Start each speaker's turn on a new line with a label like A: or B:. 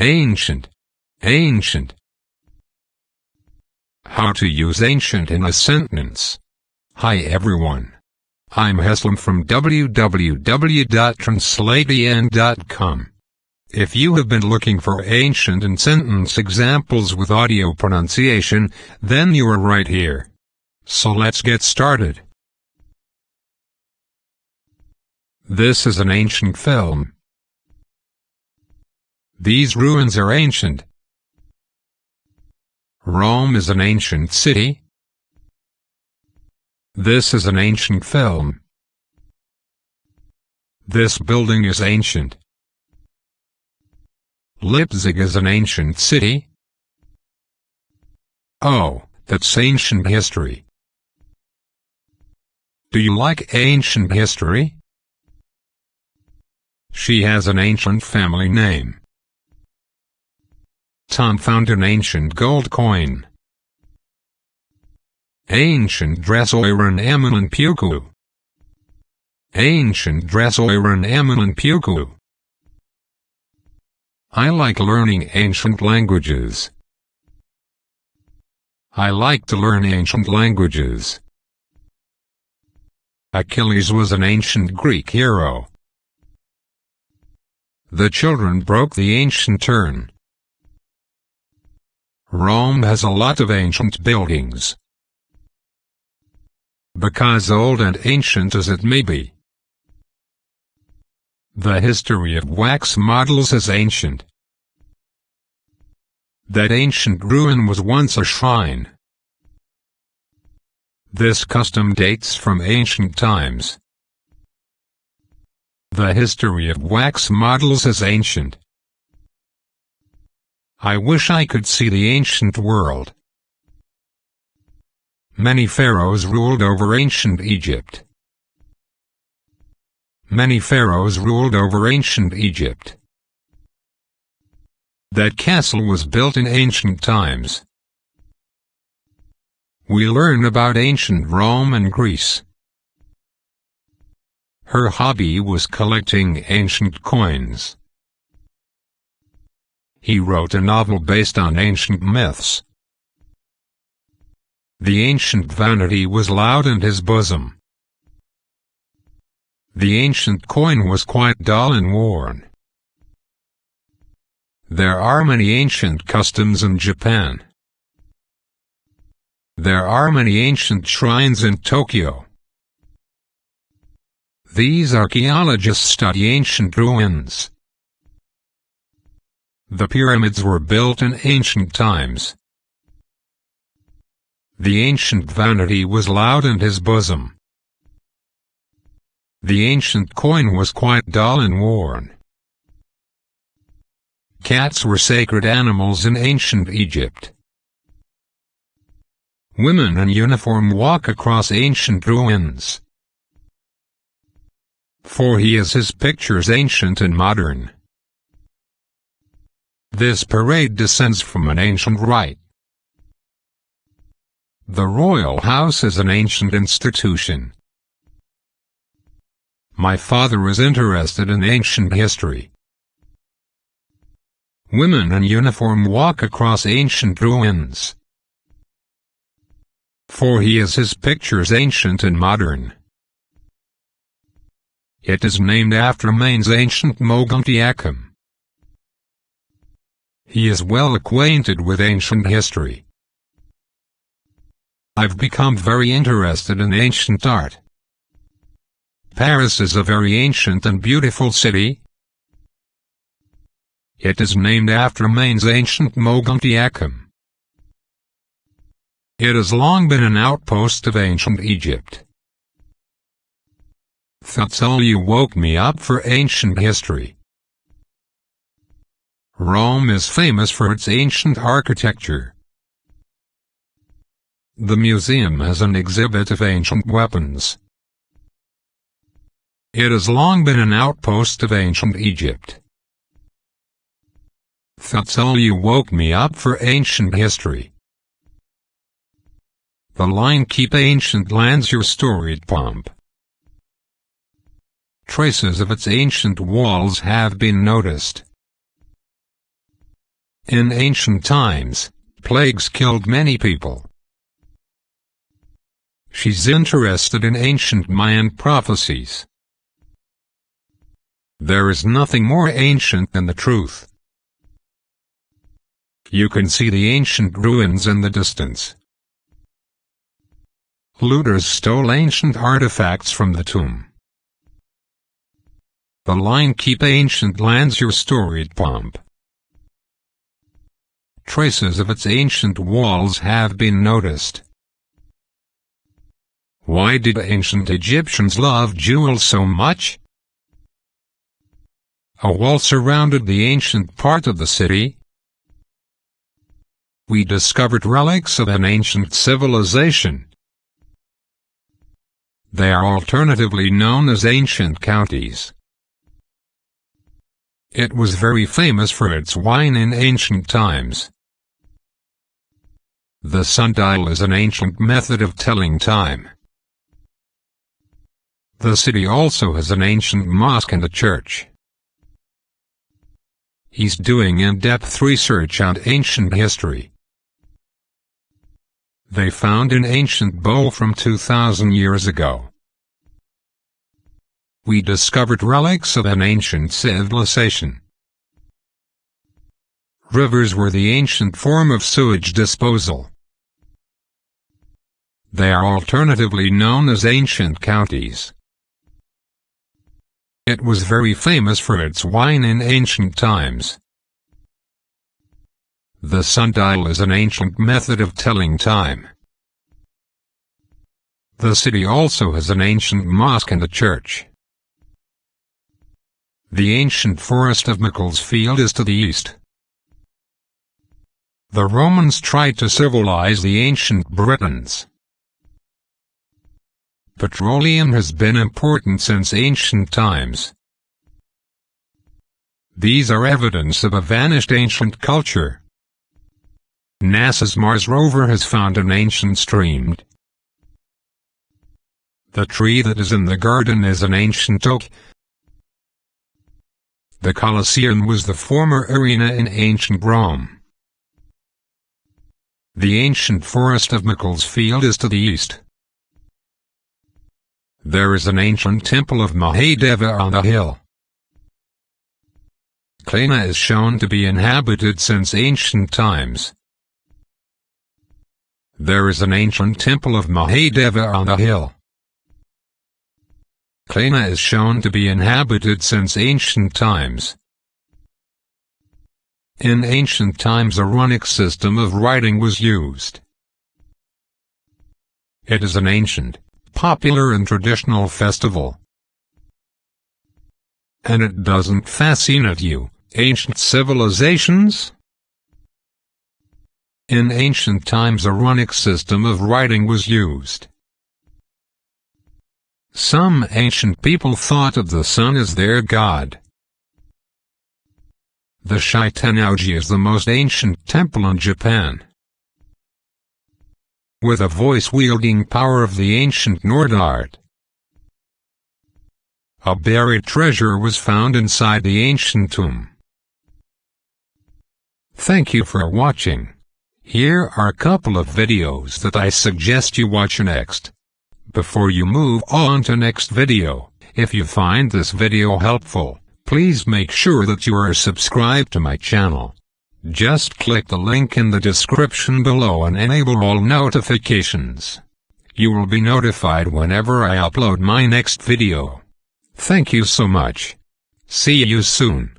A: Ancient. Ancient. How to use ancient in a sentence. Hi everyone. I'm Heslam from www.translatean.com. If you have been looking for ancient in sentence examples with audio pronunciation, then you are right here. So let's get started. This is an ancient film. These ruins are ancient. Rome is an ancient city. This is an ancient film. This building is ancient. Leipzig is an ancient city. Oh, that's ancient history. Do you like ancient history? She has an ancient family name. Tom found an ancient gold coin. Ancient dress oiran eminent puku. Ancient dress oiran eminent puku. I like learning ancient languages. I like to learn ancient languages. Achilles was an ancient Greek hero. The children broke the ancient urn. Rome has a lot of ancient buildings. Because old and ancient as it may be. The history of wax models is ancient. That ancient ruin was once a shrine. This custom dates from ancient times. The history of wax models is ancient. I wish I could see the ancient world. Many pharaohs ruled over ancient Egypt. Many pharaohs ruled over ancient Egypt. That castle was built in ancient times. We learn about ancient Rome and Greece. Her hobby was collecting ancient coins. He wrote a novel based on ancient myths. The ancient vanity was loud in his bosom. The ancient coin was quite dull and worn. There are many ancient customs in Japan. There are many ancient shrines in Tokyo. These archaeologists study ancient ruins. The pyramids were built in ancient times. The ancient vanity was loud in his bosom. The ancient coin was quite dull and worn. Cats were sacred animals in ancient Egypt. Women in uniform walk across ancient ruins. For he is his pictures ancient and modern. This parade descends from an ancient rite. The royal house is an ancient institution. My father is interested in ancient history. Women in uniform walk across ancient ruins. For he is his pictures ancient and modern. It is named after Maine's ancient Mogontiacum. He is well acquainted with ancient history. I've become very interested in ancient art. Paris is a very ancient and beautiful city. It is named after Maine's ancient Mogontiacum. It has long been an outpost of ancient Egypt. That's all you woke me up for ancient history. Rome is famous for its ancient architecture. The museum has an exhibit of ancient weapons. It has long been an outpost of ancient Egypt. That's all you woke me up for ancient history. The line "Keep ancient lands your storied pomp." Traces of its ancient walls have been noticed. In ancient times, plagues killed many people. She's interested in ancient Mayan prophecies. There is nothing more ancient than the truth. You can see the ancient ruins in the distance. Looters stole ancient artifacts from the tomb. The line "Keep ancient lands your storied pomp." Traces of its ancient walls have been noticed. Why did ancient Egyptians love jewels so much? A wall surrounded the ancient part of the city. We discovered relics of an ancient civilization. They are alternatively known as ancient counties. It was very famous for its wine in ancient times. The sundial is an ancient method of telling time. The city also has an ancient mosque and a church. He's doing in-depth research on ancient history. They found an ancient bow from 2,000 years ago. We discovered relics of an ancient civilization. Rivers were the ancient form of sewage disposal. They are alternatively known as ancient counties. It was very famous for its wine in ancient times. The sundial is an ancient method of telling time. The city also has an ancient mosque and a church. The ancient forest of Macclesfield is to the east. The Romans tried to civilize the ancient Britons. Petroleum has been important since ancient times. These are evidence of a vanished ancient culture. NASA's Mars rover has found an ancient stream. The tree that is in the garden is an ancient oak. The Colosseum was the former arena in ancient Rome. The ancient forest of Macclesfield is to the east. There is an ancient temple of Mahadeva on the hill. Klana is shown to be inhabited since ancient times. There is an ancient temple of Mahadeva on the hill. Klana is shown to be inhabited since ancient times. In ancient times a runic system of writing was used. It is an ancient, popular and traditional festival. And it doesn't fascinate you, ancient civilizations? In ancient times a runic system of writing was used. Some ancient people thought of the sun as their god. The Shitenouji is the most ancient temple in Japan. With a voice-wielding power of the ancient Nord art. A buried treasure was found inside the ancient tomb. Thank you for watching. Here are a couple of videos that I suggest you watch next. Before you move on to next video, if you find this video helpful, please make sure that you are subscribed to my channel. Just click the link in the description below and enable all notifications. You will be notified whenever I upload my next video. Thank you so much. See you soon.